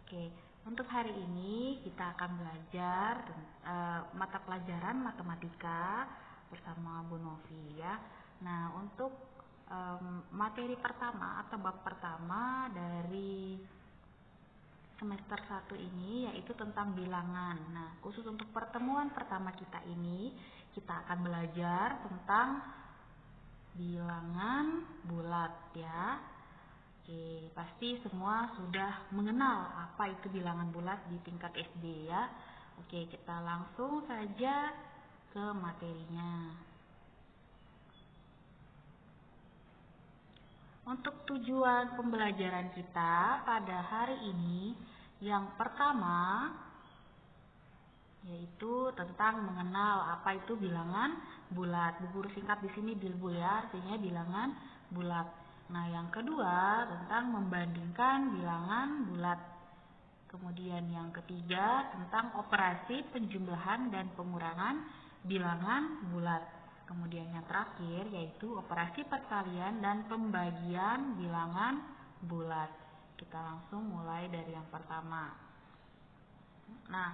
Oke, untuk hari ini kita akan belajar mata pelajaran matematika bersama Bu Novi ya. Nah, untuk materi pertama atau bab pertama dari semester 1 ini yaitu tentang bilangan. Nah, khusus untuk pertemuan pertama kita ini, kita akan belajar tentang bilangan bulat ya. Oke, pasti semua sudah mengenal apa itu bilangan bulat di tingkat SD ya. Oke, kita langsung saja ke materinya. Untuk tujuan pembelajaran kita pada hari ini, yang pertama yaitu tentang mengenal apa itu bilangan bulat. Bu guru singkat di sini bilbul ya, artinya bilangan bulat. Nah, yang kedua tentang membandingkan bilangan bulat. Kemudian yang ketiga tentang operasi penjumlahan dan pengurangan bilangan bulat. Kemudian yang terakhir yaitu operasi perkalian dan pembagian bilangan bulat. Kita langsung mulai dari yang pertama. Nah,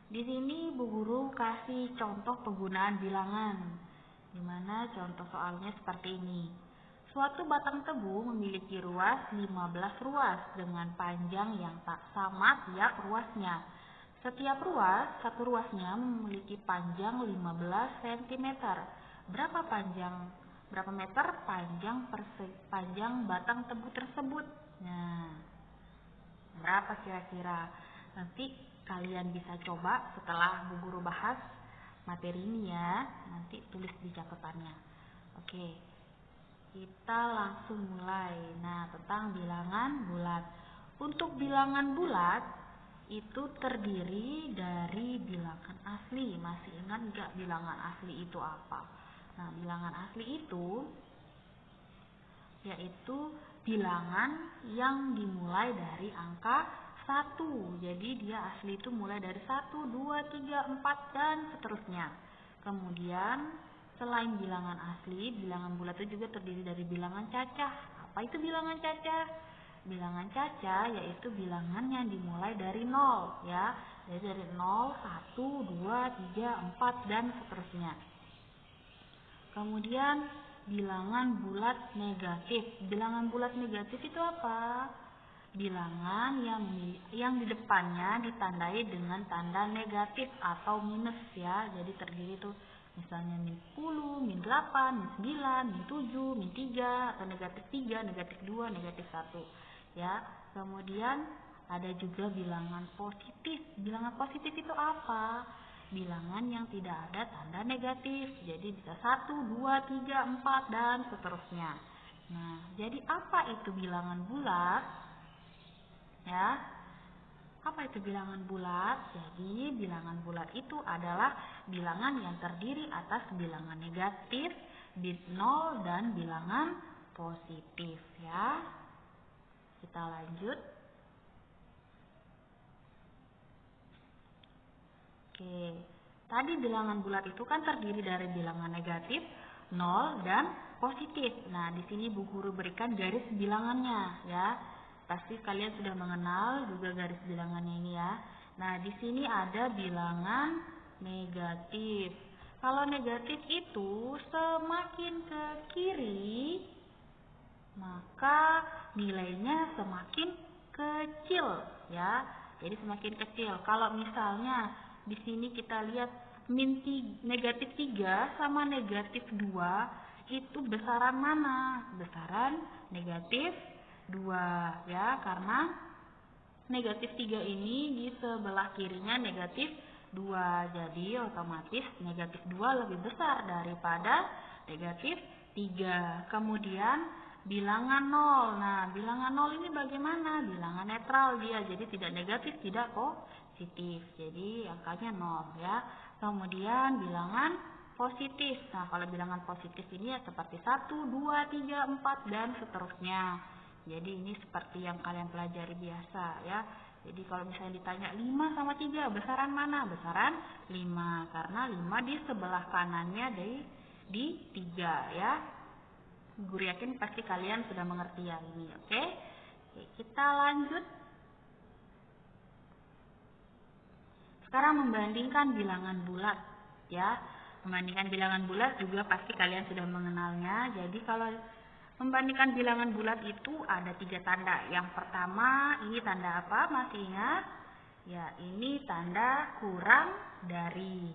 di sini Bu Guru kasih contoh penggunaan bilangan, di mana contoh soalnya seperti ini. Suatu batang tebu memiliki ruas 15 ruas dengan panjang yang tak sama tiap ruasnya. Setiap ruas, satu ruasnya memiliki panjang 15 cm. Berapa meter panjang batang tebu tersebut? Nah, berapa kira-kira? Nanti kalian bisa coba setelah Bu Guru bahas materi ini ya. Nanti tulis di catatannya. Oke, kita langsung mulai. Nah, tentang bilangan bulat. Untuk bilangan bulat itu terdiri dari bilangan asli. Masih ingat nggak bilangan asli itu apa? Nah, bilangan asli itu yaitu bilangan yang dimulai dari angka 1. Jadi dia asli itu mulai dari 1, 2, 3, 4 dan seterusnya. Kemudian selain bilangan asli, bilangan bulat itu juga terdiri dari bilangan cacah. Apa itu bilangan cacah? Bilangan cacah yaitu bilangan yang dimulai dari 0 ya. Jadi dari 0, 1, 2, 3, 4 dan seterusnya. Kemudian bilangan bulat negatif. Bilangan bulat negatif itu apa? Bilangan yang di depannya ditandai dengan tanda negatif atau minus ya. Jadi terdiri itu misalnya min 10, min 8, min 9, min 7, min 3, atau negatif 3, negatif 2, negatif 1 ya. Kemudian ada juga bilangan positif. Bilangan positif itu apa? Bilangan yang tidak ada tanda negatif. Jadi bisa 1, 2, 3, 4 dan seterusnya. Nah, jadi apa itu bilangan bulat? Ya. Apa itu bilangan bulat? Jadi bilangan bulat itu adalah bilangan yang terdiri atas bilangan negatif, bit 0 dan bilangan positif ya. Kita lanjut. Oke, tadi bilangan bulat itu kan terdiri dari bilangan negatif, 0 dan positif. Nah, di sini Bu Guru berikan garis bilangannya ya. Pasti kalian sudah mengenal juga garis bilangannya ini ya. Nah, di sini ada bilangan negatif. Kalau negatif itu semakin ke kiri, maka nilainya semakin kecil ya. Jadi semakin kecil. Kalau misalnya di sini kita lihat negatif 3 sama negatif 2 itu besaran mana? Besaran negatif 2 ya, karena negatif 3 ini di sebelah kirinya negatif 2. Jadi otomatis negatif 2 lebih besar daripada negatif 3. Kemudian bilangan 0. Nah, bilangan 0 ini bagaimana? Bilangan netral dia. Jadi tidak negatif, tidak positif. Jadi angkanya 0 ya. Kemudian bilangan positif. Nah, kalau bilangan positif ini ya seperti 1, 2, 3, 4 dan seterusnya. Jadi ini seperti yang kalian pelajari biasa ya. Jadi kalau misalnya ditanya 5 sama 3 besaran mana? Besaran 5, karena 5 di sebelah kanannya di 3 ya. Guru yakin pasti kalian sudah mengerti yang ini, oke? Oke, kita lanjut. Sekarang membandingkan bilangan bulat, ya. Membandingkan bilangan bulat juga pasti kalian sudah mengenalnya. Jadi kalau membandingkan bilangan bulat itu ada 3 tanda. Yang pertama, ini tanda apa? Masih ingat? Ya, ini tanda kurang dari.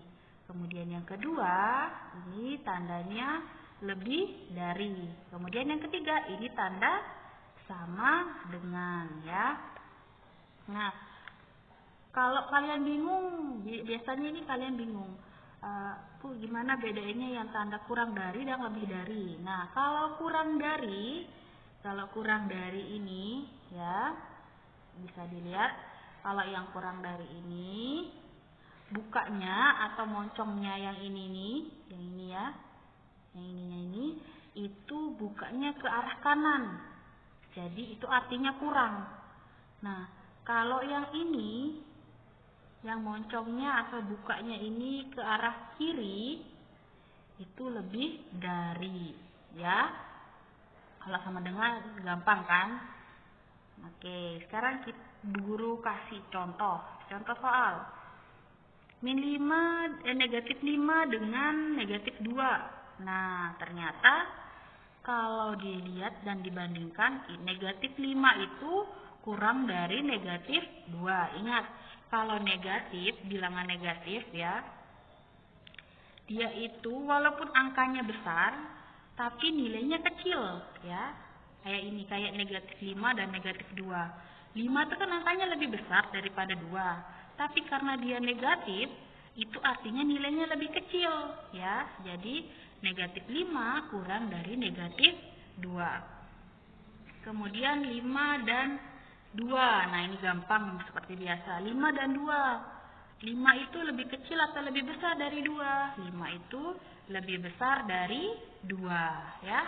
Kemudian yang kedua, ini tandanya lebih dari. Kemudian yang ketiga, ini tanda sama dengan, ya. Nah, kalau kalian bingung, biasanya ini kalian bingung, gimana bedanya yang tanda kurang dari dan lebih dari. Nah, kalau kurang dari ini, ya, bisa dilihat, kalau yang kurang dari ini, bukanya atau moncongnya yang ini nih, yang ini ya, yang ininya ini, itu bukanya ke arah kanan. Jadi itu artinya kurang. Nah, kalau yang ini, yang moncongnya atau bukanya ini ke arah kiri, itu lebih dari, ya. Kalau sama dengan gampang kan? Oke, sekarang guru kasih contoh soal. Negatif 5 dengan negatif 2. Nah, ternyata kalau dilihat dan dibandingkan, negatif 5 itu kurang dari negatif 2. Ingat, kalau negatif, bilangan negatif ya, dia itu walaupun angkanya besar, tapi nilainya kecil ya. Kayak ini, kayak negatif 5 dan negatif 2. 5 itu kan angkanya lebih besar daripada 2. Tapi karena dia negatif, itu artinya nilainya lebih kecil ya. Jadi negatif 5 kurang dari negatif 2. Kemudian 5 dan 2. Nah, ini gampang seperti biasa. 5 dan 2. 5 itu lebih kecil atau lebih besar dari 2? 5 itu lebih besar dari 2 ya.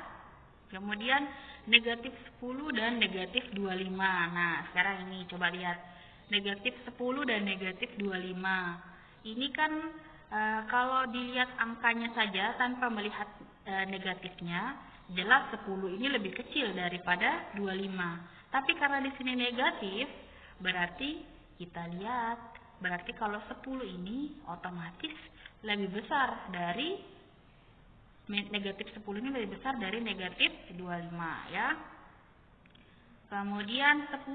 Kemudian negatif 10 dan negatif 25. Nah, sekarang ini coba lihat. Negatif 10 dan negatif 25. Ini kan kalau dilihat angkanya saja tanpa melihat negatifnya, jelas 10 ini lebih kecil daripada 25. Tapi karena di sini negatif, berarti kita lihat, berarti kalau 10 ini otomatis lebih besar dari negatif 10 ini lebih besar dari negatif 25 ya. Kemudian 10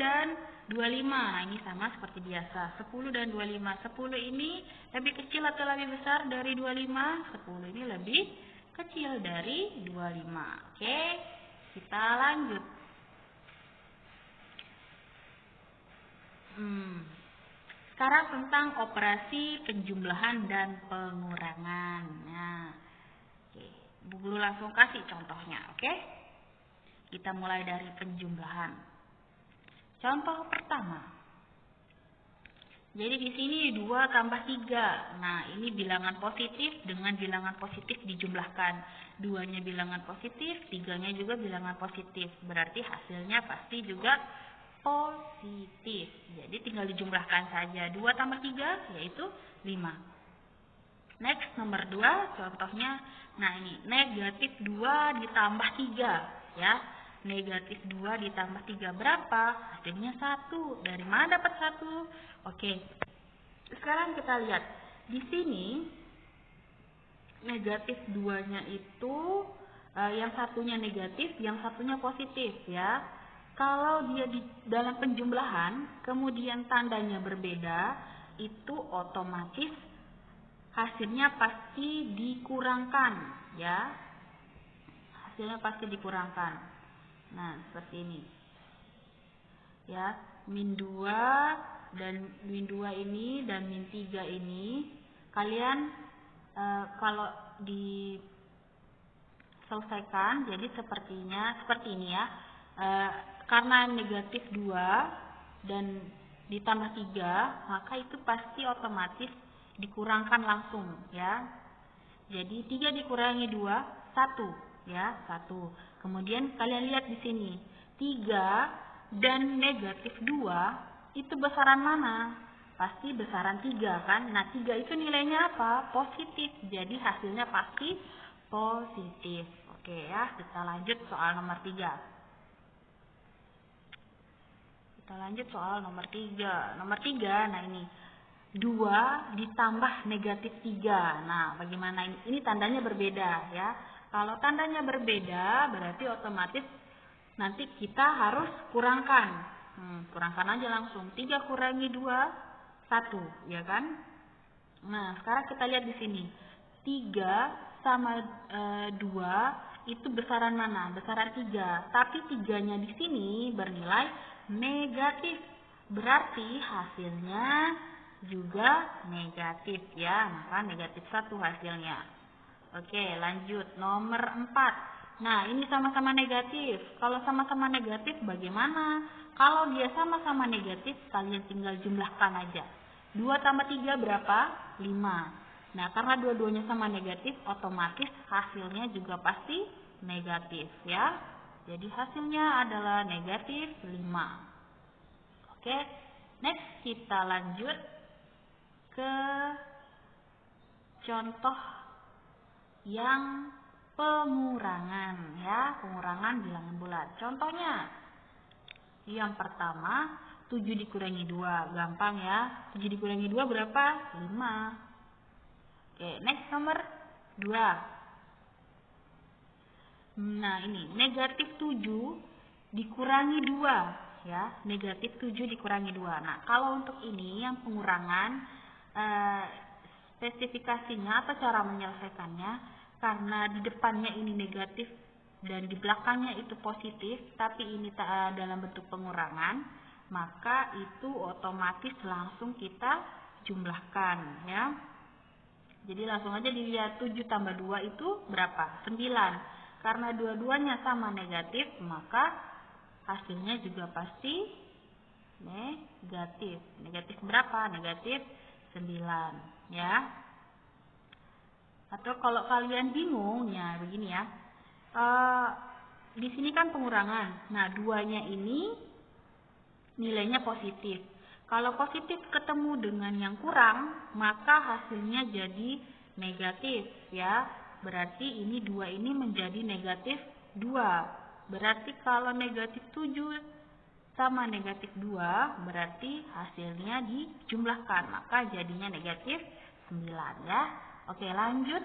dan 25. Nah, ini sama seperti biasa. 10 dan 25. 10 ini lebih kecil atau lebih besar dari 25? 10 ini lebih kecil dari 25. Oke, kita lanjut. Sekarang tentang operasi penjumlahan dan pengurangan. Nah, oke, Bu Guru langsung kasih contohnya, oke? Kita mulai dari penjumlahan. Contoh pertama. Jadi di sini 2 tambah 3. Nah, ini bilangan positif dengan bilangan positif dijumlahkan. 2-nya bilangan positif, 3-nya juga bilangan positif. Berarti hasilnya pasti juga positif. Jadi tinggal dijumlahkan saja. 2 tambah 3 yaitu 5. Next, nomor 2 contohnya. Nah, ini negatif 2 ditambah 3 ya. Negatif 2 ditambah 3 berapa? Hasilnya 1. Dari mana dapat 1? Oke. Sekarang kita lihat. Di sini negatif 2-nya itu yang satunya negatif, yang satunya positif ya. Kalau dia di dalam penjumlahan, kemudian tandanya berbeda, itu otomatis hasilnya pasti dikurangkan ya. Hasilnya pasti dikurangkan. Nah, seperti ini. Ya, min 2 dan min 2 ini dan min 3 ini kalian kalau diselesaikan jadi seperti ini ya. Karena negatif 2 dan ditambah 3, maka itu pasti otomatis dikurangkan langsung ya. Jadi 3 dikurangi 2, 1 ya, 1. Kemudian kalian lihat di sini, 3 dan negatif 2 itu besaran mana? Pasti besaran 3 kan? Nah, 3 itu nilainya apa? Positif. Jadi hasilnya pasti positif. Oke ya, kita lanjut soal nomor 3. Kita lanjut soal nomor 3. Nomor 3, nah ini. 2 ditambah negatif 3. Nah, bagaimana ini? Ini tandanya berbeda ya. Kalau tandanya berbeda berarti otomatis nanti kita harus kurangkan. Kurangkan aja langsung. 3 kurangi 2, 1, ya kan? Nah, sekarang kita lihat di sini. 3 sama 2 itu besaran mana? Besaran 3. Tapi 3-nya di sini bernilai negatif. Berarti hasilnya juga negatif ya. Maka negatif 1 hasilnya. Oke, lanjut. Nomor 4. Nah, ini sama-sama negatif. Kalau sama-sama negatif bagaimana? Kalau dia sama-sama negatif, kalian tinggal jumlahkan aja. 2 tambah 3 berapa? 5. Nah, karena dua-duanya sama negatif, otomatis hasilnya juga pasti negatif ya. Jadi hasilnya adalah negatif 5. Oke, next kita lanjut ke contoh yang pengurangan ya, pengurangan bilangan bulat. Contohnya yang pertama 7 dikurangi 2, gampang ya. 7 dikurangi 2 berapa? 5. Oke, next nomor 2. Nah, ini negatif 7 dikurangi 2 ya, negatif 7 dikurangi 2. Nah, kalau untuk ini yang pengurangan spesifikasinya atau cara menyelesaikannya, karena di depannya ini negatif dan di belakangnya itu positif, tapi ini dalam bentuk pengurangan, maka itu otomatis langsung kita jumlahkan ya. Jadi langsung aja dilihat 7 tambah 2 itu berapa? 9. Karena dua-duanya sama negatif, maka hasilnya juga pasti negatif. Negatif berapa? Negatif 9 ya. Atau kalau kalian bingung, ya begini ya. Di sini kan pengurangan. Nah, 2-nya ini nilainya positif. Kalau positif ketemu dengan yang kurang, maka hasilnya jadi negatif ya. Berarti ini 2 ini menjadi negatif 2. Berarti kalau negatif 7 sama negatif 2, berarti hasilnya dijumlahkan. Maka jadinya negatif 9 ya. Oke, lanjut.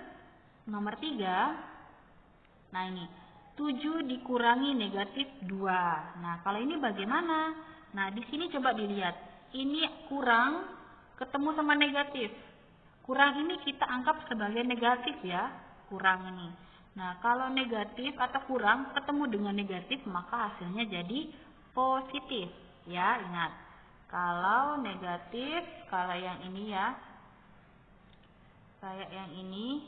Nomor 3. Nah, ini 7 dikurangi negatif 2. Nah, kalau ini bagaimana? Nah, di sini coba dilihat. Ini kurang ketemu sama negatif. Kurang ini kita anggap sebagai negatif ya. Kurang ini. Nah, kalau negatif atau kurang ketemu dengan negatif, maka hasilnya jadi positif. Ya, ingat. Kalau negatif, kalau yang ini ya. Kayak yang ini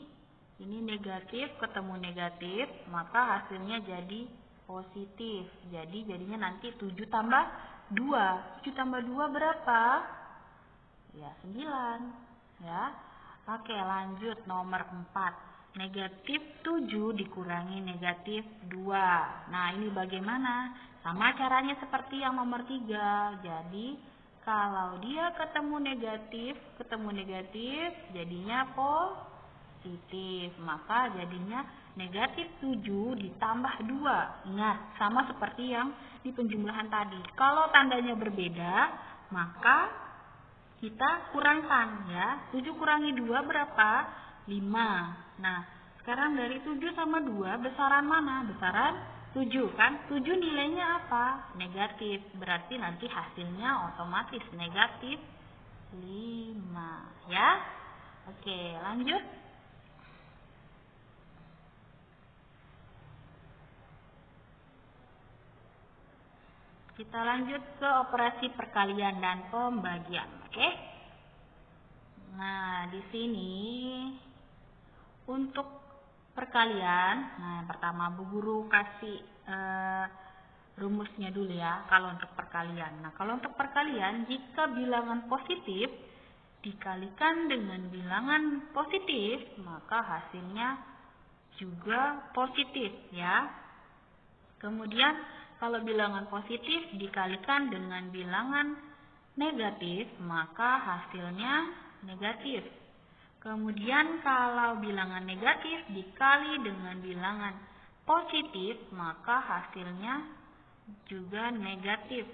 negatif ketemu negatif, maka hasilnya jadi positif. Jadi jadinya nanti 7 tambah 2. 7 tambah 2 berapa? Ya, 9. Ya. Oke, lanjut nomor 4. Negatif 7 dikurangi negatif 2. Nah, ini bagaimana? Sama caranya seperti yang nomor 3. Jadi kalau dia ketemu negatif, jadinya positif. Maka jadinya negatif 7 ditambah 2. Ingat, sama seperti yang di penjumlahan tadi. Kalau tandanya berbeda, maka kita kurangkan ya. 7 kurangi 2 berapa? 5. Nah, sekarang dari 7 sama 2, besaran mana? Besaran 7 kan? 7 nilainya apa? Negatif. Berarti nanti hasilnya otomatis negatif 5 ya. Oke, lanjut. Kita lanjut ke operasi perkalian dan pembagian, oke? Nah, di sini untuk perkalian, nah yang pertama Bu Guru kasih rumusnya dulu ya kalau untuk perkalian. Nah, kalau untuk perkalian, jika bilangan positif dikalikan dengan bilangan positif, maka hasilnya juga positif ya. Kemudian kalau bilangan positif dikalikan dengan bilangan negatif, maka hasilnya negatif. Kemudian kalau bilangan negatif dikali dengan bilangan positif, maka hasilnya juga negatif.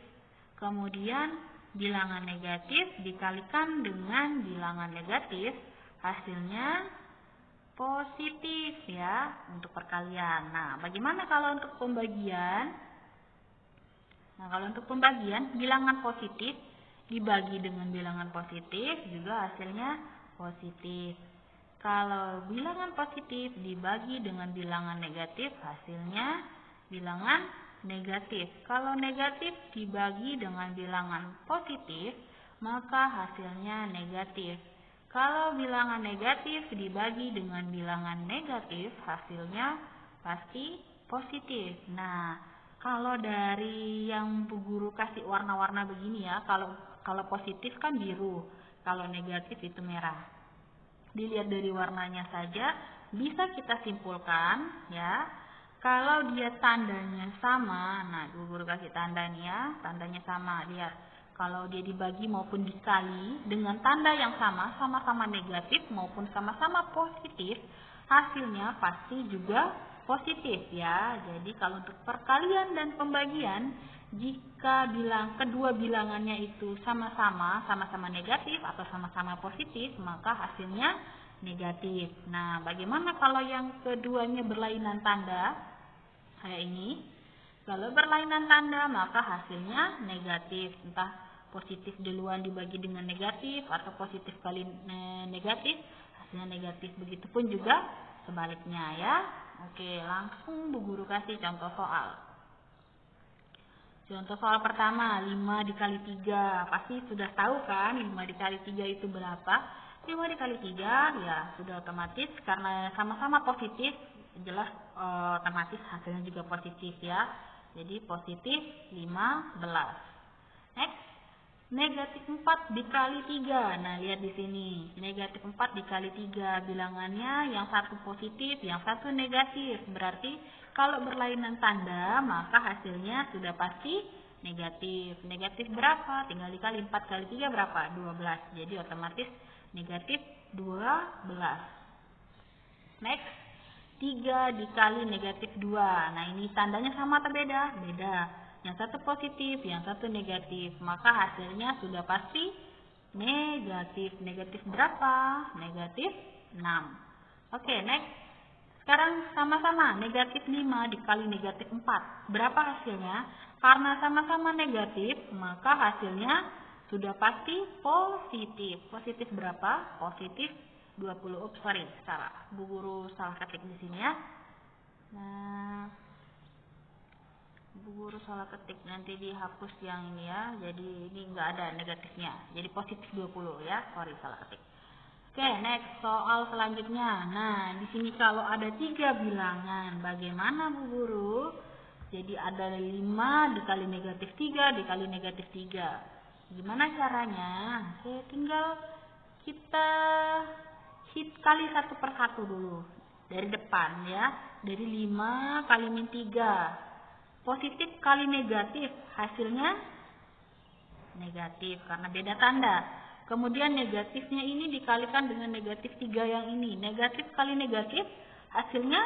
Kemudian bilangan negatif dikalikan dengan bilangan negatif, hasilnya positif ya untuk perkalian. Nah, bagaimana kalau untuk pembagian? Nah, kalau untuk pembagian, bilangan positif dibagi dengan bilangan positif juga hasilnya positif. Kalau bilangan positif dibagi dengan bilangan negatif, hasilnya bilangan negatif. Kalau negatif dibagi dengan bilangan positif, maka hasilnya negatif. Kalau bilangan negatif dibagi dengan bilangan negatif, hasilnya pasti positif. Nah, kalau dari yang Bu Guru kasih warna-warna begini ya, kalau positif kan biru, kalau negatif itu merah. Dilihat dari warnanya saja bisa kita simpulkan ya, kalau dia tandanya sama. Nah, Bu Guru kasih tanda nih ya, tandanya sama. Lihat, kalau dia dibagi maupun dikali dengan tanda yang sama, sama-sama negatif maupun sama-sama positif, hasilnya pasti juga positif ya. Jadi kalau untuk perkalian dan pembagian, jika kedua bilangannya itu sama-sama negatif atau sama-sama positif, maka hasilnya negatif. Nah, bagaimana kalau yang keduanya berlainan tanda? Kayak ini. Kalau berlainan tanda, maka hasilnya negatif. Entah positif duluan dibagi dengan negatif atau positif kali negatif, hasilnya negatif. Begitupun juga sebaliknya ya. Oke, langsung Bu Guru kasih contoh soal. Contoh soal pertama, 5 dikali 3. Pasti sudah tahu kan 5 dikali 3 itu berapa? 5 dikali 3 ya sudah otomatis karena sama-sama positif, jelas otomatis hasilnya juga positif ya. Jadi positif 15. Next, negatif 4 dikali 3. Nah, lihat di sini. Negatif 4 dikali 3. Bilangannya yang satu positif, yang satu negatif. Berarti kalau berlainan tanda, maka hasilnya sudah pasti negatif. Negatif berapa? Tinggal dikali 4 kali 3 berapa? 12. Jadi otomatis negatif 12. Next, 3 dikali negatif 2. Nah, ini tandanya sama atau beda? Beda. Yang satu positif, yang satu negatif. Maka hasilnya sudah pasti negatif. Negatif berapa? Negatif 6. Oke, next. Sekarang sama-sama negatif 5 dikali negatif 4. Berapa hasilnya? Karena sama-sama negatif, maka hasilnya sudah pasti positif. Positif berapa? Positif 20. Salah. Bu Guru salah ketik di sini ya. Nah, Bu Guru salah ketik, nanti dihapus yang ini ya. Jadi ini enggak ada negatifnya. Jadi positif 20 ya. Salah ketik. Oke, next soal selanjutnya. Nah, di sini kalau ada 3 bilangan, bagaimana Bu Guru? Jadi ada 5 dikali negatif 3 dikali negatif 3. Gimana caranya? Tinggal kita kali satu per satu dulu. Dari depan ya. Dari 5 kali min 3. Positif kali negatif, hasilnya negatif karena beda tanda. Kemudian negatifnya ini dikalikan dengan negatif 3 yang ini. Negatif kali negatif, hasilnya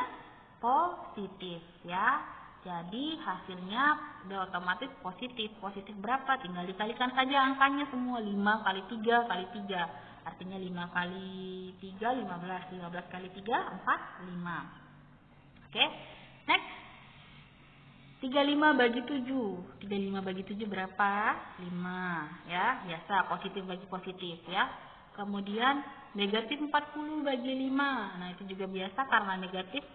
positif ya. Jadi hasilnya udah otomatis positif. Positif berapa? Tinggal dikalikan saja angkanya semua. 5 kali 3 kali 3. Artinya 5 kali 3, 15. 15 kali 3, 4, 5. Oke, next. 35 bagi 7. 35 bagi 7 berapa? 5 ya. Biasa positif bagi positif ya. Kemudian negatif 40 bagi 5. Nah, itu juga biasa karena negatif.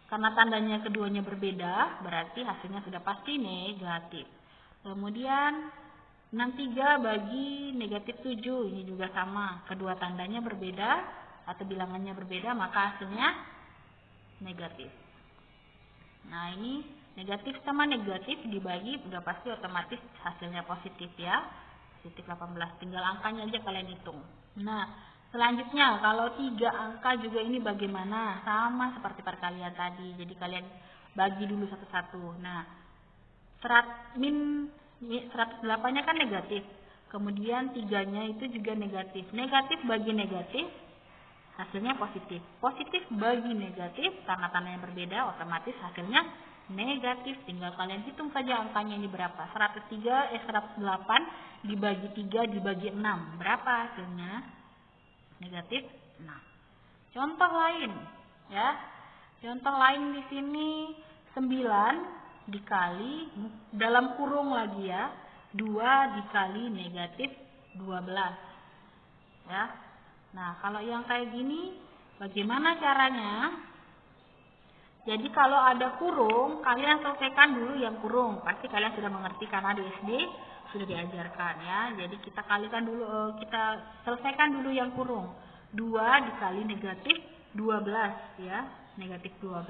Karena tandanya keduanya berbeda, berarti hasilnya sudah pasti negatif. Kemudian 63 bagi negatif 7. Ini juga sama. Kedua tandanya berbeda atau bilangannya berbeda, maka hasilnya negatif. Nah, ini negatif sama negatif dibagi udah pasti otomatis hasilnya positif ya. Positif 18. Tinggal angkanya aja kalian hitung. Nah, selanjutnya kalau 3 angka juga ini bagaimana? Sama seperti perkalian tadi. Jadi kalian bagi dulu satu-satu. Nah, 108-nya kan negatif. Kemudian 3-nya itu juga negatif. Negatif bagi negatif, hasilnya positif. Positif bagi negatif, karena tandanya berbeda, otomatis hasilnya negatif. Tinggal kalian hitung saja angkanya ini berapa. 108 dibagi 3 dibagi 6. Berapa hasilnya? Negatif 6. Contoh lain, ya. Contoh lain di sini 9 dikali dalam kurung lagi ya. 2 dikali negatif 12. Ya. Nah, kalau yang kayak gini bagaimana caranya? Jadi kalau ada kurung, kalian selesaikan dulu yang kurung. Pasti kalian sudah mengerti karena di SD sudah diajarkan ya. Jadi kita kalikan dulu, kita selesaikan dulu yang kurung. 2 dikali negatif 12 ya, negatif 12.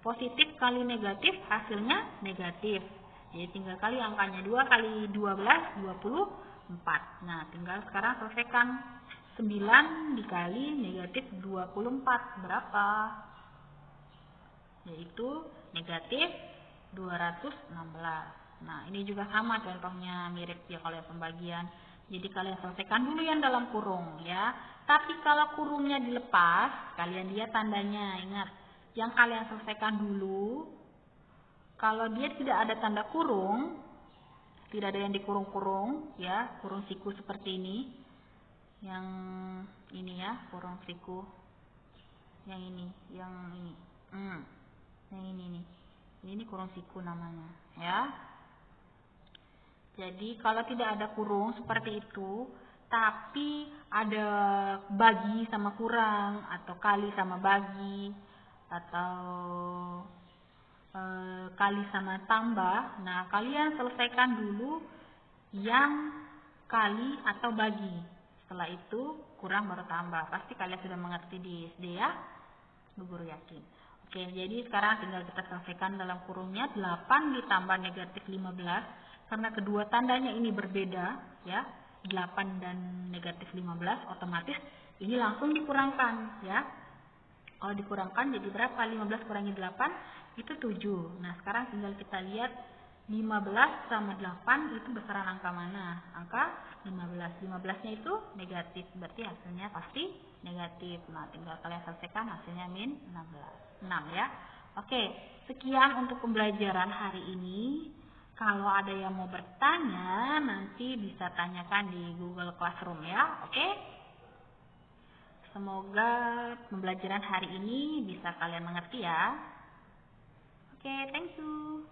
Positif kali negatif hasilnya negatif. Jadi tinggal kali angkanya 2 kali 12 24. Nah, tinggal sekarang selesaikan 9 dikali negatif 24 berapa? Yaitu negatif 216. Nah, ini juga sama contohnya, mirip ya kalau yang pembagian. Jadi kalian selesaikan dulu yang dalam kurung ya. Tapi kalau kurungnya dilepas, kalian lihat tandanya. Ingat, yang kalian selesaikan dulu, kalau dia tidak ada tanda kurung, tidak ada yang dikurung-kurung ya, kurung siku seperti ini. Yang ini ya, kurung siku. Yang ini, yang ini. Yang ini nih. Ini kurung siku namanya ya. Jadi kalau tidak ada kurung seperti itu, tapi ada bagi sama kurang, atau kali sama bagi, atau kali sama tambah. Nah, kalian selesaikan dulu yang kali atau bagi. Setelah itu kurang baru tambah. Pasti kalian sudah mengerti di SD ya, Bu Guru yakin. Oke, jadi sekarang tinggal kita selesaikan dalam kurungnya 8 ditambah negatif 15. Karena kedua tandanya ini berbeda ya, 8 dan negatif 15, otomatis ini langsung dikurangkan ya. Kalau dikurangkan jadi berapa? 15 kurangi 8 itu 7. Nah, sekarang tinggal kita lihat 15 sama 8 itu besaran angka mana? Angka 15. 15-nya itu negatif, berarti hasilnya pasti negatif. Nah, tinggal kalian selesaikan hasilnya min 6 ya. Oke, sekian untuk pembelajaran hari ini. Kalau ada yang mau bertanya, nanti bisa tanyakan di Google Classroom ya. Oke? Semoga pembelajaran hari ini bisa kalian mengerti ya. Oke, thank you.